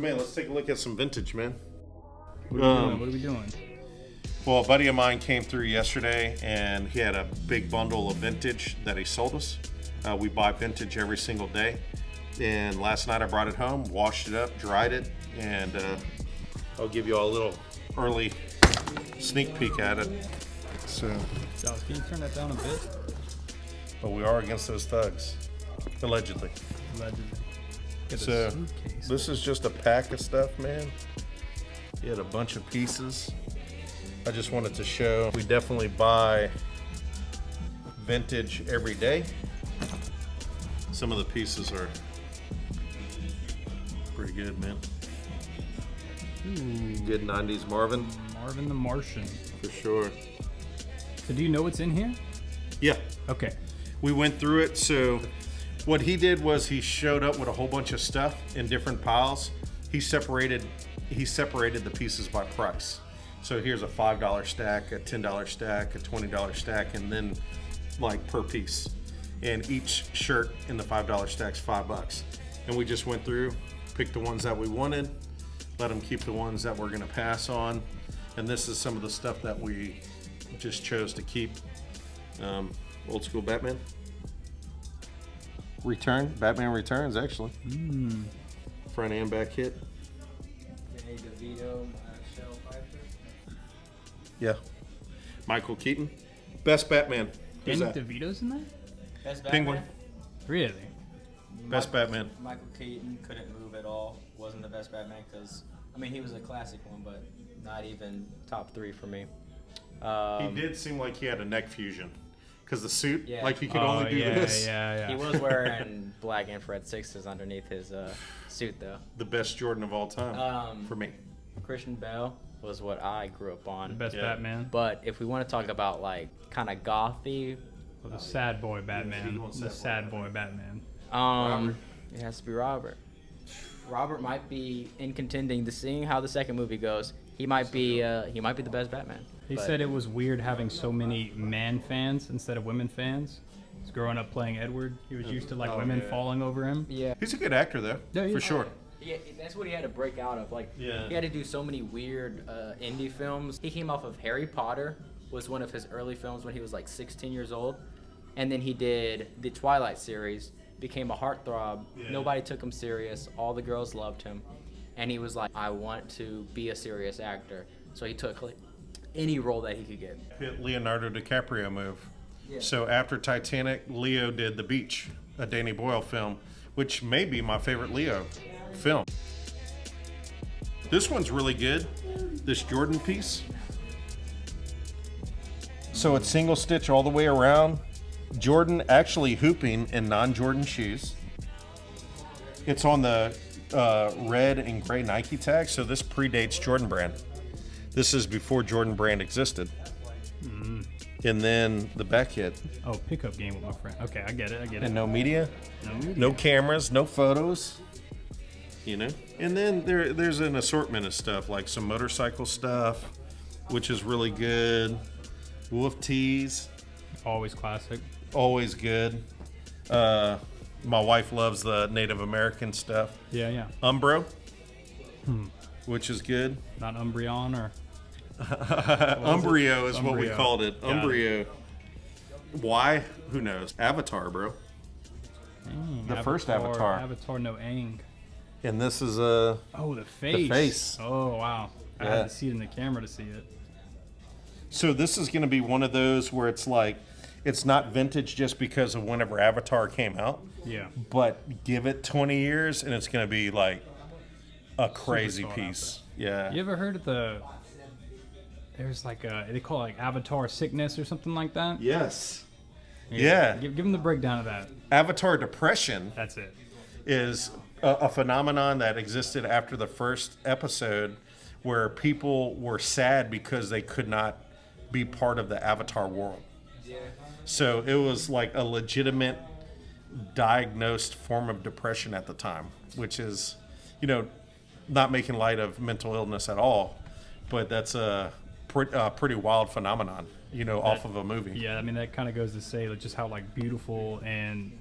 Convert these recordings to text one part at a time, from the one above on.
man, let's take a look at some vintage, man. What are we doing? Well, a buddy of mine came through yesterday, and he had a big bundle of vintage that he sold us. We buy vintage every single day. And last night I brought it home, washed it up, dried it, and I'll give you all a little early sneak peek at it. So, Dallas, can you turn that down a bit? but we are against those thugs, allegedly. So this is just a pack of stuff, man. He had a bunch of pieces. I just wanted to show we definitely buy vintage every day. Some of the pieces are pretty good, man. Ooh, Good 90s Marvin. Marvin the Martian. For sure. So do you know what's in here? Yeah, Okay. we went through it. So what he did was he showed up with a whole bunch of stuff in different piles. He separated the pieces by price. So here's a $5 stack, a $10 stack, a $20 stack, and then like per piece. And each shirt in the $5 stack's $5. And we just went through, picked the ones that we wanted, let them keep the ones that we're gonna pass on. And this is some of the stuff that we just chose to keep. Old school Batman. Batman Returns, actually. Front and back hit. Danny DeVito, Shell Piper. Yeah. Michael Keaton. Best Batman. Who's Danny that? DeVito's in that? Best Batman. Penguin. Really? Best Batman. Michael Keaton couldn't move at all. Wasn't the best Batman because, I mean, he was a classic one, but not even top 3 for me. He did seem like he had a neck fusion. Because the suit, Yeah. like he could only do this. Yeah. He was wearing black infrared 6s underneath his suit, though. The best Jordan of all time for me. Christian Bale was what I grew up on. The best Yeah. Batman. But if we want to talk about, like, kind of gothy, Well, the sad boy Batman. he wants The sad sad boy Batman. it has to be Robert. Robert might be in contending. Seeing how the second movie goes, he might be the best Batman. He But- said it was weird having so many man fans instead of women fans. He's growing up playing Edward. He was used to like women falling over him. Yeah. He's a good actor, though. Yeah, he for is. sure. Yeah, that's what he had to break out of. Like, Yeah. he had to do so many weird indie films. He came off of Harry Potter, was one of his early films when he was like 16 years old, and then he did the Twilight series, became a heartthrob. Yeah. Nobody took him serious. All the girls loved him, and he was like, I want to be a serious actor. So he took like any role that he could get. Hit Leonardo DiCaprio move. Yeah. So after Titanic, Leo did The Beach, a Danny Boyle film, which may be my favorite Leo film. This one's really good. This Jordan piece. So it's single stitch all the way around. Jordan actually hooping in non-Jordan shoes. It's on the red and gray Nike tag, so this predates Jordan Brand. This is before Jordan Brand existed. And then the back hit. Oh, pickup game with my friend. Okay, I get it. And no media, No media. no cameras, no photos. You know? And then there's an assortment of stuff, like some motorcycle stuff, which is really good. Wolf tees, Always classic. always good. My wife loves the Native American stuff. Yeah. Umbro, which is good. Not Umbreon or Umbrio is what we Umbrio. called it. Got it. Umbrio. Why? Who knows? Avatar, bro. The first Avatar. Avatar no Aang. And this is a. Oh, the face. face. Oh, wow. I Yeah. had to see it in the camera to see it. So this is going to be one of those where it's like, it's not vintage just because of whenever Avatar came out, Yeah. but give it 20 years and it's going to be like a crazy sought piece. Yeah. You ever heard of there's like they call it like Avatar sickness or something like that? Yes. Yeah. Give them the breakdown of that. Avatar depression That's it. is a phenomenon that existed after the first episode where people were sad because they could not be part of the Avatar world. So it was like a legitimate diagnosed form of depression at the time, which is, not making light of mental illness at all, but that's a pretty wild phenomenon, off of a movie. Yeah, I mean that kind of goes to say like, just how like beautiful and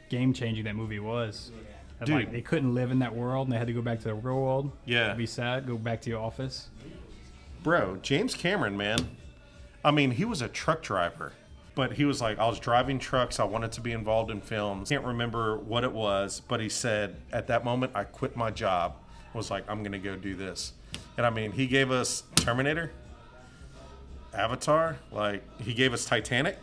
game changing that movie was. And, Dude. like, they couldn't live in that world, and they had to go back to the real world. Yeah. It'd be sad. Go back to your office. Bro, James Cameron, man. I mean, he was a truck driver, but he was like, I was driving trucks. I wanted to be involved in films. Can't remember what it was, but he said, at that moment, I quit my job. Was like, I'm going to go do this. And I mean, he gave us Terminator, Avatar, like, he gave us Titanic.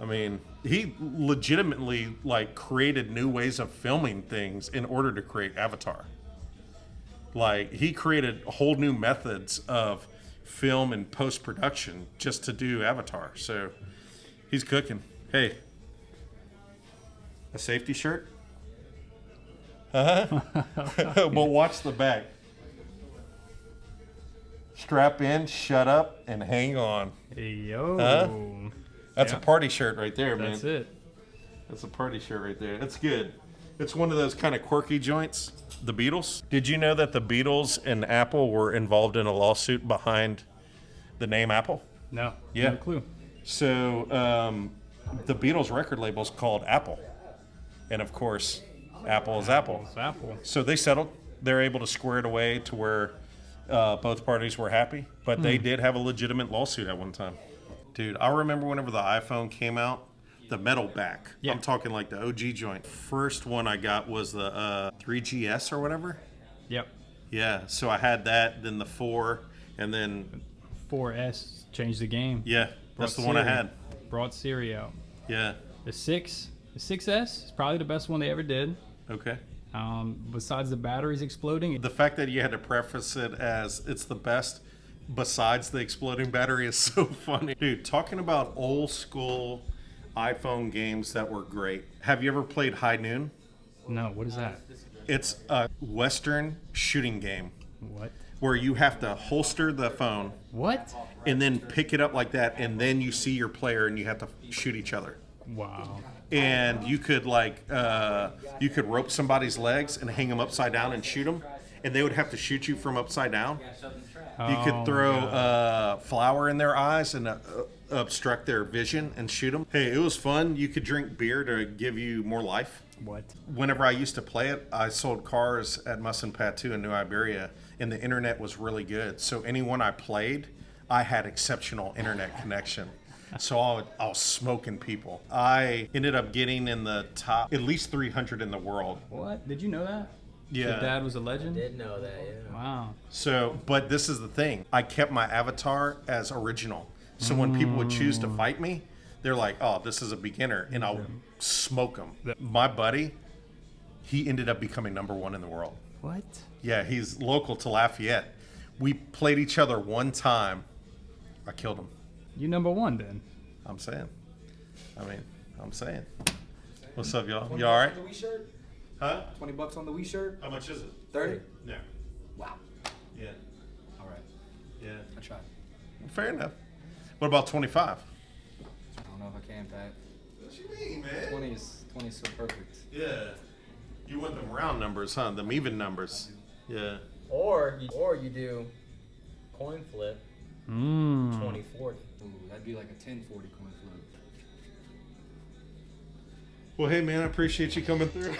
I mean, he legitimately, like, created new ways of filming things in order to create Avatar. Like, he created whole new methods of film and post-production just to do Avatar. So, he's cooking. Hey, a safety shirt? Well, watch the back. Strap in, shut up, and hang on. Hey, yo. That's Yeah. a party shirt right there, man. That's it. That's a party shirt right there. That's good. It's one of those kind of quirky joints. The Beatles. Did you know that the Beatles and Apple were involved in a lawsuit behind the name Apple? No. Yeah. No clue. So the Beatles record label is called Apple. And of course, Apple is Apple. It's Apple. So they settled. They're able to square it away to where both parties were happy. But they did have a legitimate lawsuit at one time. Dude, I remember whenever the iPhone came out, the metal back. Yeah. I'm talking like the OG joint. First one I got was the 3GS or whatever. Yep. Yeah, so I had that, then the 4, and then, 4S changed the game. yeah, that's the Brought one I Siri- had. Brought Siri out. Yeah, The 6S is probably the best one they ever did. okay. Besides the batteries exploding, The fact that you had to preface it as it's the best besides the exploding battery is so funny. Dude, talking about old school iPhone games that were great. Have you ever played High Noon? no, what is that? It's a Western shooting game What? where you have to holster the phone What? and then pick it up like that, and then you see your player and you have to shoot each other. Wow. And you could you could rope somebody's legs and hang them upside down and shoot them, and they would have to shoot you from upside down. You could throw flour in their eyes and obstruct their vision and shoot them. Hey, it was fun. You could drink beer to give you more life. What? Whenever I used to play it, I sold cars at Muss and Patu in New Iberia, and the internet was really good. So anyone I played, I had exceptional internet connection. So I was smoking people. I ended up getting in the top, at least 300 in the world. What? Did you know that? Yeah. Your dad was a legend? Did know that, yeah. Wow. So, but this is the thing. I kept my avatar as original. So when people would choose to fight me, they're like, oh, this is a beginner, and I'll smoke them. My buddy, he ended up becoming #1 in the world. What? Yeah, he's local to Lafayette. We played each other one time. I killed him. You #1 then. I'm saying. I'm saying. What's up, y'all? You all right? On the Wii shirt? Huh? $20 on the Wii shirt? How much is it? 30? No. Wow. Yeah. All right. Yeah. I tried. Fair enough. What about 25? I don't know if I can, Pat. What you mean, man? 20 is so perfect. Yeah. You want them round numbers, huh? Them even numbers. Yeah. Or you do coin flip Mmm. 2040. Ooh, that'd be like a 1040 coin flip. Well, hey, man, I appreciate you coming through.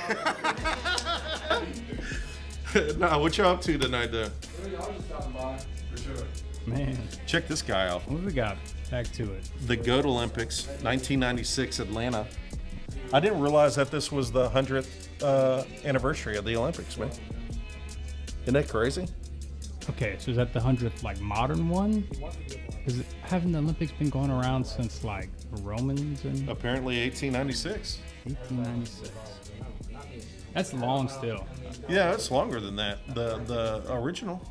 Nah, what you up to tonight, though? Y'all just stopping by. For sure. Man. Check this guy out. What we got? Back to it. The GOAT Olympics, 1996 Atlanta. I didn't realize that this was the 100th anniversary of the Olympics, man. Isn't that crazy? Okay, so is that the 100th like modern one? Haven't the Olympics been going around since like the Romans and Apparently 1896. 1896? That's long still. Yeah, it's longer than that. The original.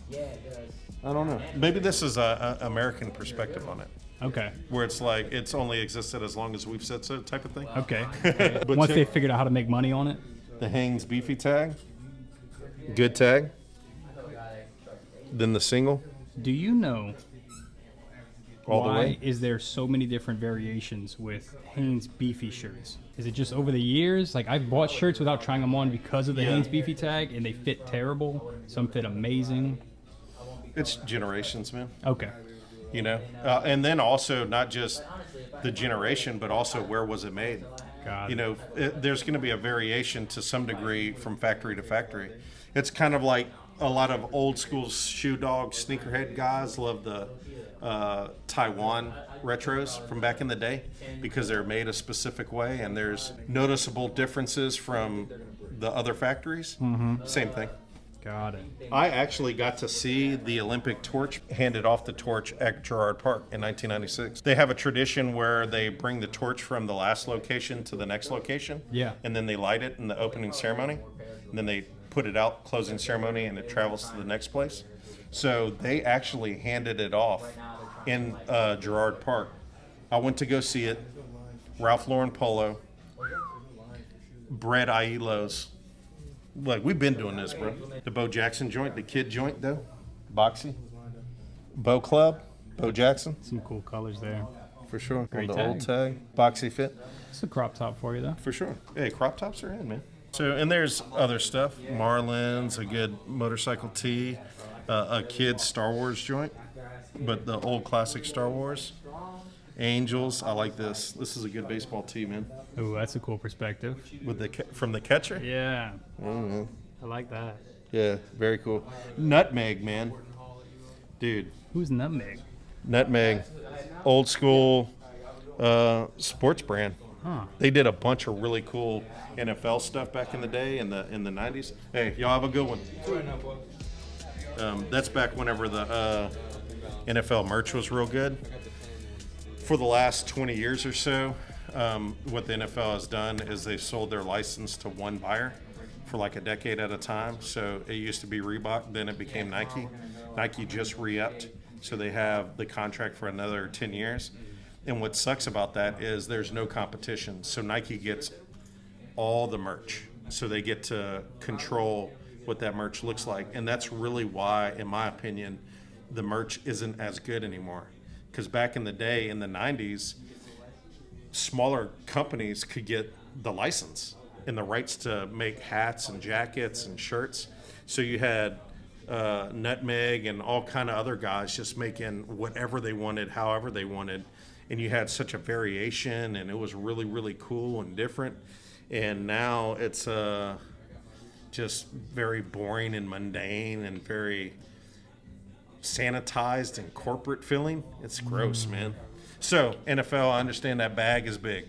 Yeah, it does. I don't know. Maybe this is a American perspective on it, Okay. where it's like it's only existed as long as we've said so, type of thing. Okay. But Once they check figured out how to make money on it. the Hangs Beefy tag, good tag. Then the single, Do you know all the why way. is there so many different variations with Hanes Beefy shirts? Is it just over the years? Like I've bought shirts without trying them on because of the Yeah. Hanes Beefy tag, and they fit terrible. Some fit amazing. It's generations, man. Okay. You know, and then also not just the generation, but also where was it made? God. You know, there's going to be a variation to some degree from factory to factory. It's kind of like a lot of old school shoe dog sneakerhead guys love the Taiwan retros from back in the day because they're made a specific way, and there's noticeable differences from the other factories. Same thing. Got it. I actually got to see the Olympic torch handed off the torch at Girard Park in 1996. They have a tradition where they bring the torch from the last location to the next location. Yeah. And then they light it in the opening ceremony. And then they put it out, closing ceremony, and it travels to the next place. So they actually handed it off in Girard Park. I went to go see it. Ralph Lauren Polo. Bread Ailos. Like, we've been doing this, bro. The Bo Jackson joint, the kid joint, though. Boxy. Bo Club. Bo Jackson. Some cool colors there. For sure. Great the tag. old tag. Boxy fit. It's a crop top for you, though. For sure. Hey, crop tops are in, man. So, and there's other stuff. Marlins, a good motorcycle tee, a kid's Star Wars joint, but the old classic Star Wars. Angels, I like this. This is a good baseball tee, man. Ooh, that's a cool perspective. With from the catcher. Yeah. Mm-hmm. I like that. Yeah, very cool. Nutmeg, man. Dude, Who's Nutmeg? Nutmeg, old school sports brand. Huh. They did a bunch of really cool NFL stuff back in the day in the 90s. Hey, y'all have a good one. That's back whenever the NFL merch was real good. For the last 20 years or so, what the NFL has done is they've sold their license to one buyer for like a decade at a time. So it used to be Reebok, then it became Nike. Nike just re-upped, so they have the contract for another 10 years. And what sucks about that is there's no competition. So Nike gets all the merch. So they get to control what that merch looks like. And that's really why, in my opinion, the merch isn't as good anymore. Because back in the day, in the 90s, smaller companies could get the license and the rights to make hats and jackets and shirts. So you had Nutmeg and all kind of other guys just making whatever they wanted, however they wanted. And you had such a variation, and it was really, really cool and different. And now it's just very boring and mundane and very sanitized and corporate feeling. It's gross, man. So NFL, I understand that bag is big,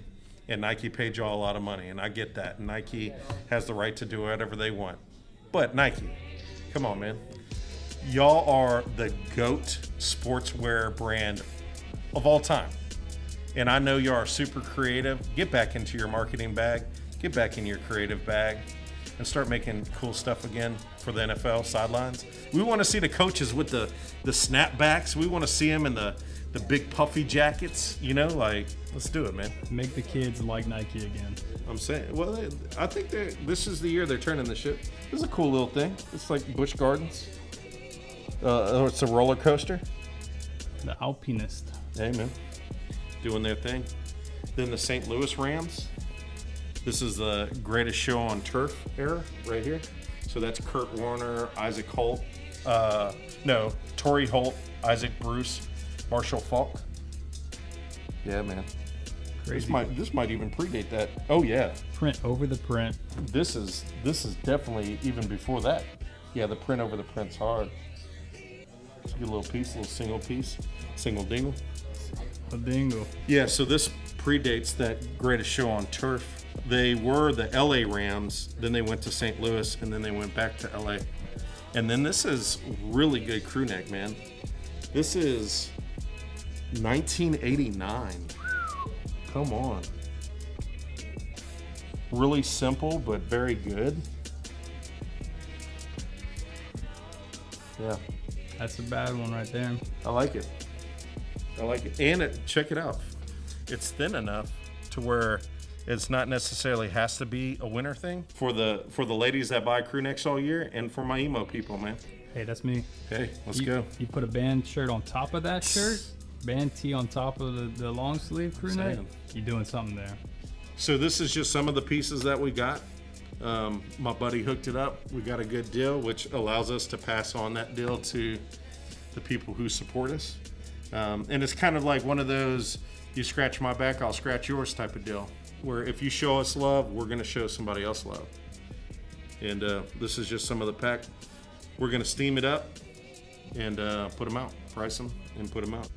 and Nike paid y'all a lot of money, and I get that. Nike has the right to do whatever they want. But Nike, come on, man. Y'all are the GOAT sportswear brand of all time. And I know you are super creative. Get back into your marketing bag. Get back in your creative bag and start making cool stuff again for the NFL sidelines. We want to see the coaches with the snapbacks. We want to see them in the big puffy jackets. You know, like, let's do it, man. Make the kids like Nike again. I'm saying, well, I think this is the year they're turning the ship. This is a cool little thing. It's like Busch Gardens. It's a roller coaster. The Alpinist. Hey, man. Doing their thing. Then the St. Louis Rams. This is the greatest show on turf era right here. So that's Kurt Warner, Isaac Holt. Torrey Holt, Isaac Bruce, Marshall Faulk. Yeah, man. Crazy. This might even predate that. Oh yeah. Print over the print. This is definitely even before that. Yeah, the print over the print's hard. It's a good little piece, little single piece, single dingle. A dingle. Yeah, so this predates that greatest show on turf. They were the LA Rams, then they went to St. Louis, and then they went back to LA. And then this is really good crew neck, man. This is 1989. Come on. Really simple, but very good. Yeah. That's a bad one right there. I like it. And check it out. It's thin enough to where it's not necessarily has to be a winter thing for the ladies that buy crew necks all year, and for my emo people, man. Hey, that's me. Hey, let's go. You put a band shirt on top of that shirt, band tee on top of the long sleeve crew neck. You're doing something there. So this is just some of the pieces that we got. My buddy hooked it up. We got a good deal, which allows us to pass on that deal to the people who support us. And it's kind of like one of those, you scratch my back, I'll scratch yours type of deal. where if you show us love, we're gonna show somebody else love. And this is just some of the pack. We're gonna steam it up and put them out, price them, and put them out.